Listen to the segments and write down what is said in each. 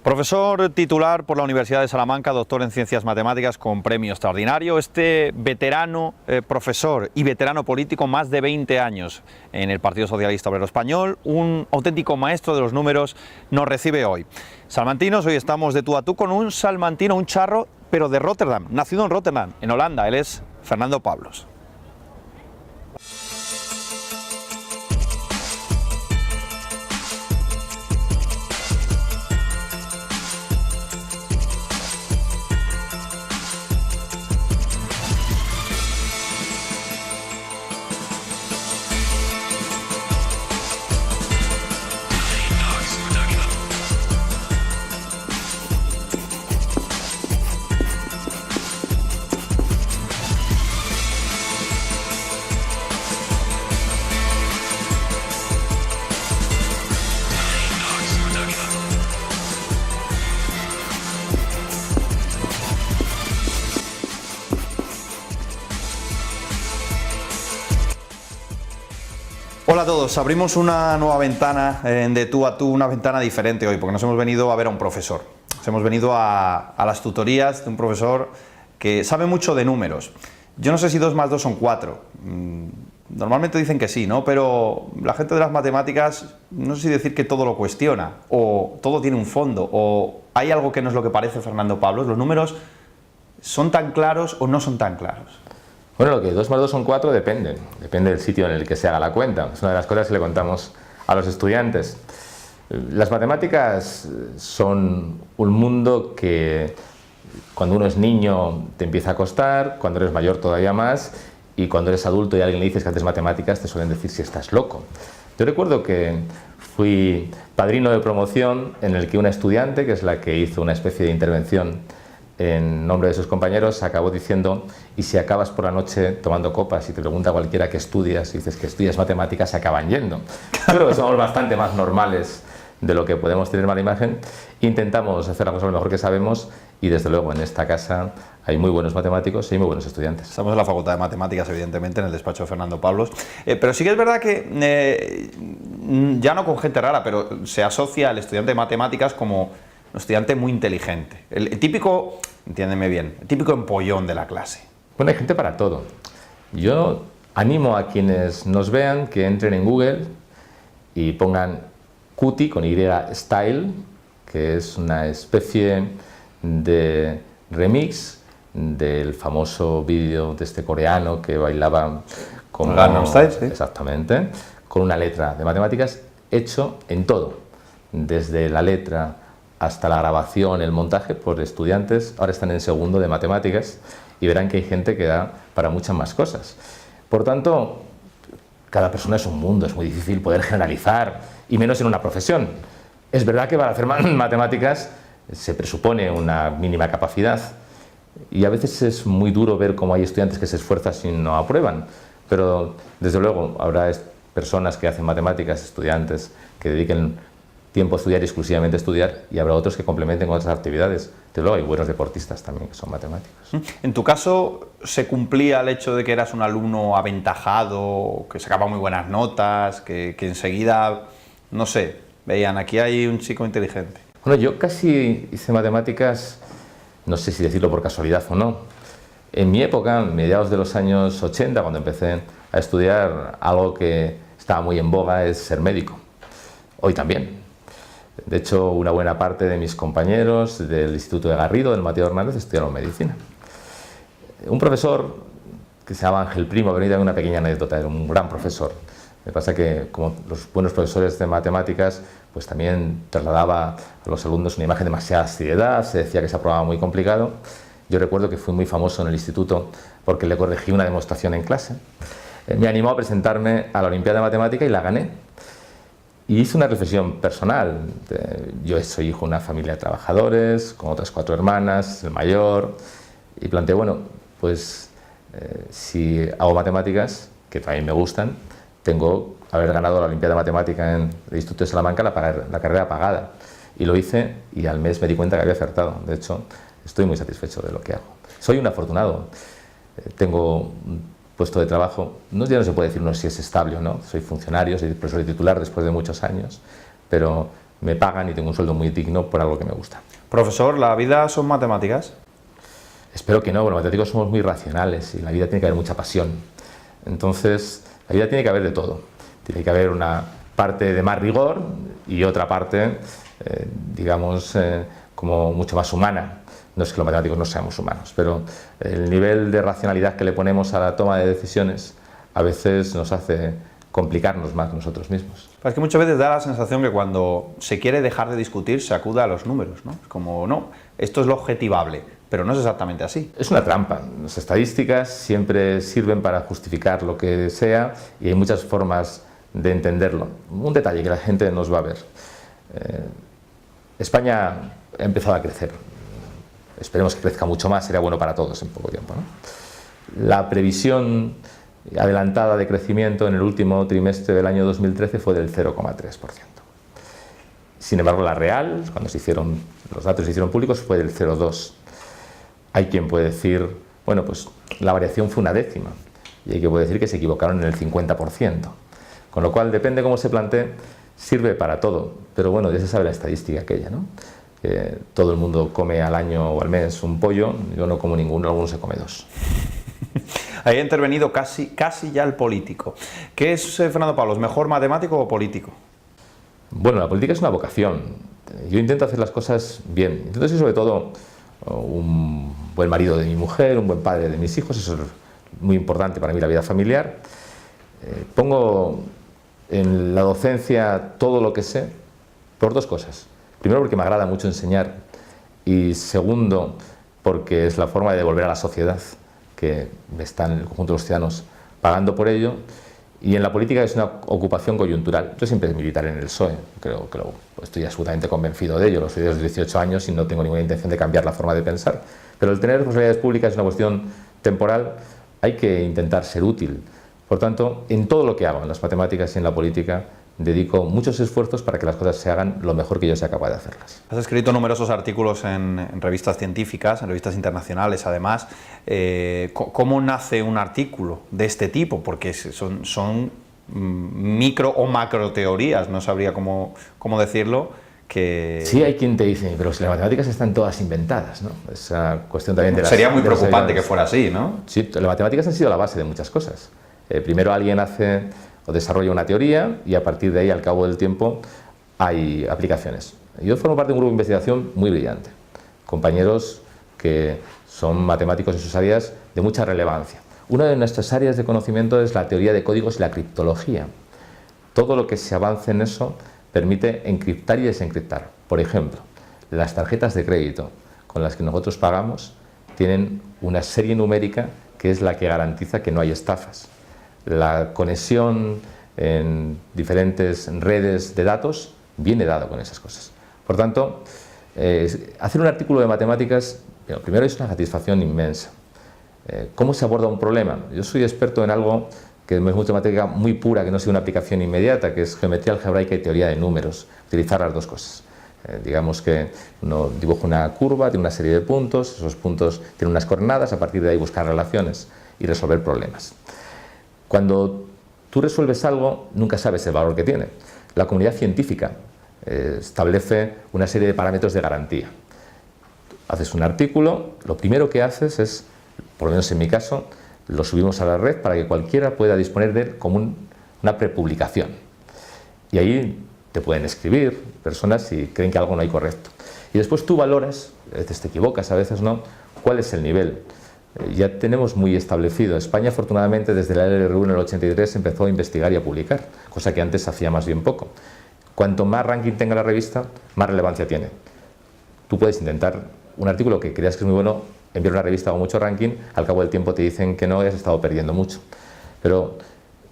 Profesor titular por la Universidad de Salamanca, doctor en Ciencias Matemáticas con premio extraordinario. Este veterano profesor y veterano político, más de 20 años en el Partido Socialista Obrero Español, un auténtico maestro de los números, nos recibe hoy. Salmantinos, hoy estamos de tú a tú con un salmantino, un charro, pero de Rotterdam, nacido en Rotterdam, en Holanda. Él es Fernando Pablos. Hola a todos, abrimos una nueva ventana de tú a tú, una ventana diferente hoy, porque nos hemos venido a ver a un profesor. Nos hemos venido a las tutorías de un profesor que sabe mucho de números. Yo no sé si 2 más 2 son 4. Normalmente dicen que sí, ¿no? Pero la gente de las matemáticas, no sé si decir que todo lo cuestiona, o todo tiene un fondo, o hay algo que no es lo que parece Fernando Pablos. ¿Los números son tan claros o no son tan claros? Bueno, lo que 2 más 2 son 4 depende del sitio en el que se haga la cuenta. Es una de las cosas que le contamos a los estudiantes. Las matemáticas son un mundo que cuando uno es niño te empieza a costar, cuando eres mayor todavía más, y cuando eres adulto y alguien le dices que haces matemáticas te suelen decir si estás loco. Yo recuerdo que fui padrino de promoción en el que una estudiante, que es la que hizo una especie de intervención en nombre de sus compañeros, acabó diciendo: y si acabas por la noche tomando copas y te pregunta cualquiera qué estudias y dices que estudias matemáticas, se acaban yendo. Creo que somos bastante más normales de lo que podemos tener mala imagen. Intentamos hacer las cosas lo mejor que sabemos y desde luego en esta casa hay muy buenos matemáticos y hay muy buenos estudiantes. Estamos en la Facultad de Matemáticas, evidentemente, en el despacho de Fernando Pablos, pero sí que es verdad que ya no con gente rara, pero se asocia al estudiante de matemáticas como un estudiante muy inteligente, el típico, entiéndeme bien, el típico empollón de la clase. Bueno, hay gente para todo. Yo animo a quienes nos vean que entren en Google y pongan QT con Y Style, que es una especie de remix del famoso vídeo de este coreano que bailaba como Gangnam Style, sí. Exactamente, con una letra de matemáticas hecho en todo, desde la letra hasta la grabación, el montaje, por estudiantes. Ahora están en segundo de matemáticas y verán que hay gente que da para muchas más cosas. Por tanto, cada persona es un mundo, es muy difícil poder generalizar, y menos en una profesión. Es verdad que para hacer matemáticas se presupone una mínima capacidad y a veces es muy duro ver cómo hay estudiantes que se esfuerzan y no aprueban, pero desde luego habrá personas que hacen matemáticas, estudiantes que dediquen tiempo a estudiar y exclusivamente a estudiar, y habrá otros que complementen con otras actividades. Desde luego hay buenos deportistas también que son matemáticos. En tu caso, ¿se cumplía el hecho de que eras un alumno aventajado, que sacaba muy buenas notas, que enseguida, no sé, veían, aquí hay un chico inteligente? Bueno, yo casi hice matemáticas, no sé si decirlo por casualidad o no. En mi época, mediados de los años 80, cuando empecé a estudiar, algo que estaba muy en boga es ser médico. Hoy también. De hecho, una buena parte de mis compañeros del Instituto de Garrido, del Mateo Hernández, estudiaron medicina. Un profesor que se llama Ángel Primo, que venía de una pequeña anécdota, era un gran profesor. Me pasa que, como los buenos profesores de matemáticas, pues también trasladaba a los alumnos una imagen de demasiada seriedad, se decía que se aprobaba muy complicado. Yo recuerdo que fui muy famoso en el instituto porque le corregí una demostración en clase. Me animó a presentarme a la Olimpiada de Matemática y la gané. Y hice una reflexión personal. Yo soy hijo de una familia de trabajadores, con otras 4 hermanas, el mayor, y planteé, bueno, pues si hago matemáticas, que también me gustan, tengo que haber ganado la Olimpiada de Matemática en el Instituto de Salamanca, la carrera pagada. Y lo hice y al mes me di cuenta que había acertado. De hecho, estoy muy satisfecho de lo que hago. Soy un afortunado. Tengo puesto de trabajo, ya no se puede decir si es estable o no, soy funcionario, soy profesor titular después de muchos años, pero me pagan y tengo un sueldo muy digno por algo que me gusta. Profesor, ¿la vida son matemáticas? Espero que no, bueno, los matemáticos somos muy racionales y en la vida tiene que haber mucha pasión. Entonces, la vida tiene que haber de todo. Tiene que haber una parte de más rigor y otra parte, digamos, como mucho más humana. No es que los matemáticos no seamos humanos, pero el nivel de racionalidad que le ponemos a la toma de decisiones a veces nos hace complicarnos más nosotros mismos. Es que muchas veces da la sensación que cuando se quiere dejar de discutir se acude a los números, ¿no? Es como, no, esto es lo objetivable, pero no es exactamente así. Es una trampa. Las estadísticas siempre sirven para justificar lo que sea y hay muchas formas de entenderlo. Un detalle que la gente nos va a ver. España ha empezado a crecer. Esperemos que crezca mucho más, sería bueno para todos en poco tiempo, ¿no? La previsión adelantada de crecimiento en el último trimestre del año 2013 fue del 0,3%. Sin embargo, la real, cuando los datos se hicieron públicos, fue del 0,2%. Hay quien puede decir, bueno, pues la variación fue una décima, y hay quien puede decir que se equivocaron en el 50%. Con lo cual, depende cómo se plantee, sirve para todo. Pero bueno, ya se sabe la estadística aquella, ¿no? Que todo el mundo come al año o al mes un pollo, yo no como ninguno, alguno se come 2. Ahí ha intervenido casi ya el político. ¿Qué es, Fernando Pablos, mejor matemático o político? Bueno, la política es una vocación. Yo intento hacer las cosas bien. Intento ser sobre todo un buen marido de mi mujer, un buen padre de mis hijos, eso es muy importante para mí, la vida familiar. Pongo en la docencia todo lo que sé por dos cosas. Primero, porque me agrada mucho enseñar, y segundo, porque es la forma de devolver a la sociedad, que están el conjunto de los ciudadanos pagando por ello, y en la política es una ocupación coyuntural. Yo siempre militar en el PSOE, creo que estoy absolutamente convencido de ello, lo soy desde los 18 años y no tengo ninguna intención de cambiar la forma de pensar, pero el tener responsabilidades públicas es una cuestión temporal, hay que intentar ser útil. Por tanto, en todo lo que hago, en las matemáticas y en la política, dedico muchos esfuerzos para que las cosas se hagan lo mejor que yo sea capaz de hacerlas. Has escrito numerosos artículos en revistas científicas, en revistas internacionales además. ¿Cómo nace un artículo de este tipo? Porque son micro o macro teorías, no sabría cómo decirlo. Sí, hay quien te dice, pero si las matemáticas están todas inventadas, ¿no? Esa cuestión también de las... Sería muy preocupante que fuera así, ¿no? Sí, las matemáticas han sido la base de muchas cosas. Primero alguien hace o desarrolla una teoría y a partir de ahí, al cabo del tiempo, hay aplicaciones. Yo formo parte de un grupo de investigación muy brillante, compañeros que son matemáticos en sus áreas de mucha relevancia. Una de nuestras áreas de conocimiento es la teoría de códigos y la criptología. Todo lo que se avance en eso permite encriptar y desencriptar. Por ejemplo, las tarjetas de crédito con las que nosotros pagamos tienen una serie numérica que es la que garantiza que no hay estafas. La conexión en diferentes redes de datos viene dado con esas cosas. Por tanto, hacer un artículo de matemáticas, primero es una satisfacción inmensa. ¿Cómo se aborda un problema? Yo soy experto en algo que es una matemática muy pura, que no sea una aplicación inmediata, que es geometría algebraica y teoría de números, utilizar las dos cosas. Digamos que uno dibuja una curva, tiene una serie de puntos, esos puntos tienen unas coordenadas, a partir de ahí buscar relaciones y resolver problemas. Cuando tú resuelves algo, nunca sabes el valor que tiene. La comunidad científica establece una serie de parámetros de garantía. Haces un artículo, lo primero que haces es, por lo menos en mi caso, lo subimos a la red para que cualquiera pueda disponer de él como una prepublicación. Y ahí te pueden escribir personas si creen que algo no hay correcto. Y después tú valoras, a veces te equivocas, a veces no, cuál es el nivel. Ya tenemos muy establecido. España, afortunadamente, desde la LRU en el 83 empezó a investigar y a publicar, cosa que antes hacía más bien poco. Cuanto más ranking tenga la revista, más relevancia tiene. Tú puedes intentar un artículo que creas que es muy bueno, enviar a una revista con mucho ranking, al cabo del tiempo te dicen que no y has estado perdiendo mucho. Pero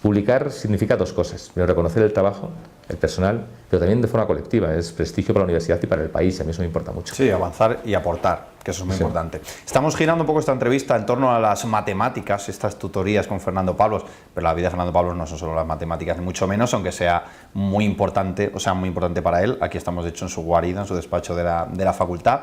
publicar significa dos cosas. Primero, reconocer el trabajo, el personal, pero también de forma colectiva. Es prestigio para la universidad y para el país, a mí eso me importa mucho. Sí, avanzar y aportar, que eso es muy importante. Estamos girando un poco esta entrevista en torno a las matemáticas, estas tutorías con Fernando Pablos, pero la vida de Fernando Pablos no son solo las matemáticas, ni mucho menos, aunque sea muy importante, muy importante para él. Aquí estamos, de hecho, en su guarida, en su despacho de la facultad.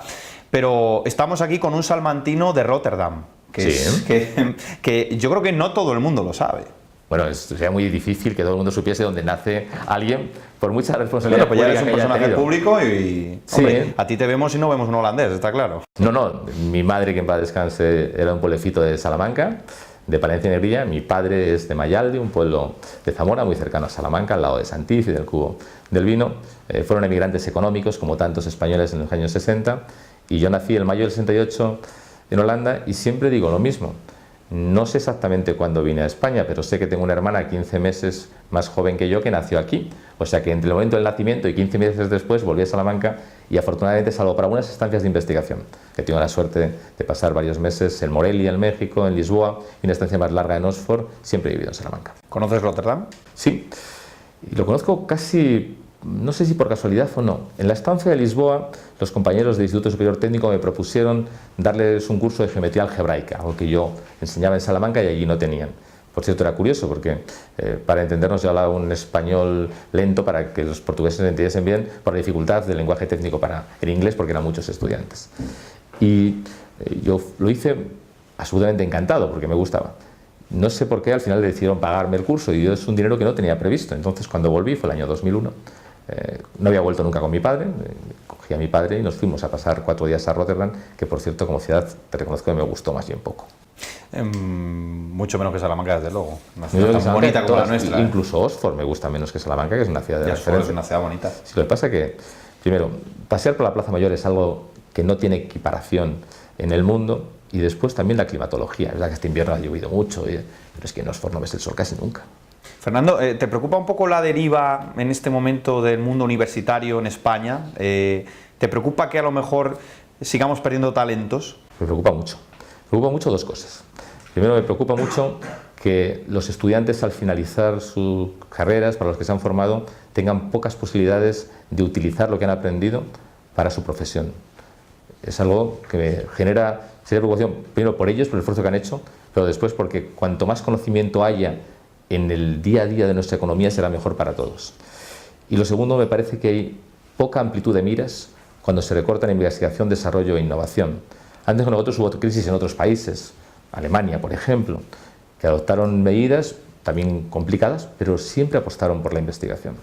Pero estamos aquí con un salmantino de Rotterdam, que yo creo que no todo el mundo lo sabe. Bueno, sería muy difícil que todo el mundo supiese dónde nace alguien, por mucha responsabilidad. Bueno, pues ya eres un pública que haya personaje tenido. público y, Sí. hombre, a ti te vemos y no vemos un holandés, está claro. No, mi madre, que en paz descanse, era un pueblecito de Salamanca, de Palencia y Nebrilla. Mi padre es de Mayalde, un pueblo de Zamora, muy cercano a Salamanca, al lado de Santiz y del Cubo del Vino. Fueron emigrantes económicos, como tantos españoles en los años 60, y yo nací en mayo del 68 en Holanda, y siempre digo lo mismo. No sé exactamente cuándo vine a España, pero sé que tengo una hermana 15 meses más joven que yo que nació aquí. O sea que entre el momento del nacimiento y 15 meses después volví a Salamanca, y afortunadamente, salvo para unas estancias de investigación, que tengo la suerte de pasar varios meses en Morelia, en México, en Lisboa, y una estancia más larga en Oxford, siempre he vivido en Salamanca. ¿Conoces Rotterdam? Sí, y lo conozco casi, no sé si por casualidad o no. En la estancia de Lisboa, los compañeros del Instituto Superior Técnico me propusieron darles un curso de geometría algebraica, algo que yo enseñaba en Salamanca y allí no tenían. Por cierto, era curioso porque para entendernos yo hablaba un español lento para que los portugueses lo entendiesen bien, por la dificultad del lenguaje técnico para el inglés, porque eran muchos estudiantes. Y yo lo hice absolutamente encantado porque me gustaba. No sé por qué al final decidieron pagarme el curso, y yo es un dinero que no tenía previsto. Entonces, cuando volví, fue el año 2001, no había vuelto nunca con mi padre, cogí a mi padre y nos fuimos a pasar 4 días a Rotterdam, que por cierto, como ciudad, te reconozco que me gustó más bien poco. Mucho menos que Salamanca, desde luego. Una Yo ciudad creo que tan bonita como la nuestra. Incluso Oxford me gusta menos que Salamanca, que es una ciudad de Ya Oxford es referencia. una ciudad bonita. Sí, lo que pasa es que, primero, pasear por la Plaza Mayor es algo que no tiene equiparación en el mundo, y después también la climatología. Es verdad que este invierno ha llovido mucho, pero es que en Oxford no ves el sol casi nunca. Fernando, ¿te preocupa un poco la deriva en este momento del mundo universitario en España? ¿Te preocupa que a lo mejor sigamos perdiendo talentos? Me preocupa mucho. Me preocupa mucho 2 cosas. Primero, me preocupa mucho que los estudiantes, al finalizar sus carreras, para los que se han formado, tengan pocas posibilidades de utilizar lo que han aprendido para su profesión. Es algo que me genera seria preocupación, primero por ellos, por el esfuerzo que han hecho, pero después porque cuanto más conocimiento haya en el día a día de nuestra economía, será mejor para todos. Y lo segundo, me parece que hay poca amplitud de miras cuando se recorta en investigación, desarrollo e innovación. Antes con nosotros hubo crisis en otros países, Alemania, por ejemplo, que adoptaron medidas también complicadas, pero siempre apostaron por la investigación.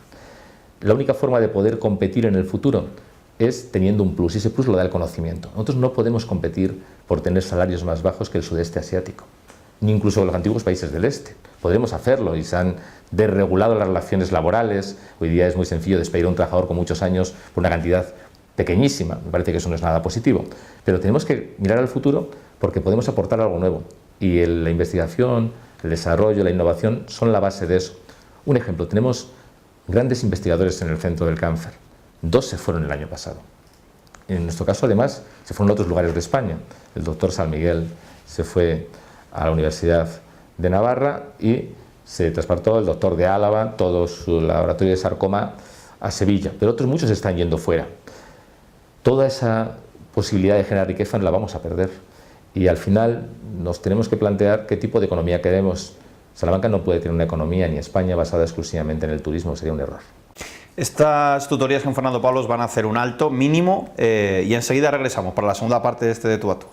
La única forma de poder competir en el futuro es teniendo un plus, y ese plus lo da el conocimiento. Nosotros no podemos competir por tener salarios más bajos que el sudeste asiático, ni incluso los antiguos países del este. Podremos hacerlo, y se han desregulado las relaciones laborales. Hoy día es muy sencillo despedir a un trabajador con muchos años por una cantidad pequeñísima. Me parece que eso no es nada positivo. Pero tenemos que mirar al futuro porque podemos aportar algo nuevo. Y la investigación, el desarrollo, la innovación son la base de eso. Un ejemplo, tenemos grandes investigadores en el centro del cáncer. 2 se fueron el año pasado. En nuestro caso, además, se fueron a otros lugares de España. El doctor San Miguel se fue a la Universidad de Navarra, y se transportó el doctor de Álava, todo su laboratorio de sarcoma, a Sevilla. Pero otros muchos están yendo fuera. Toda esa posibilidad de generar riqueza no la vamos a perder. Y al final nos tenemos que plantear qué tipo de economía queremos. Salamanca no puede tener una economía, ni España, basada exclusivamente en el turismo, sería un error. Estas tutorías con Fernando Pablos van a hacer un alto mínimo y enseguida regresamos para la segunda parte de este De Tú a Tú.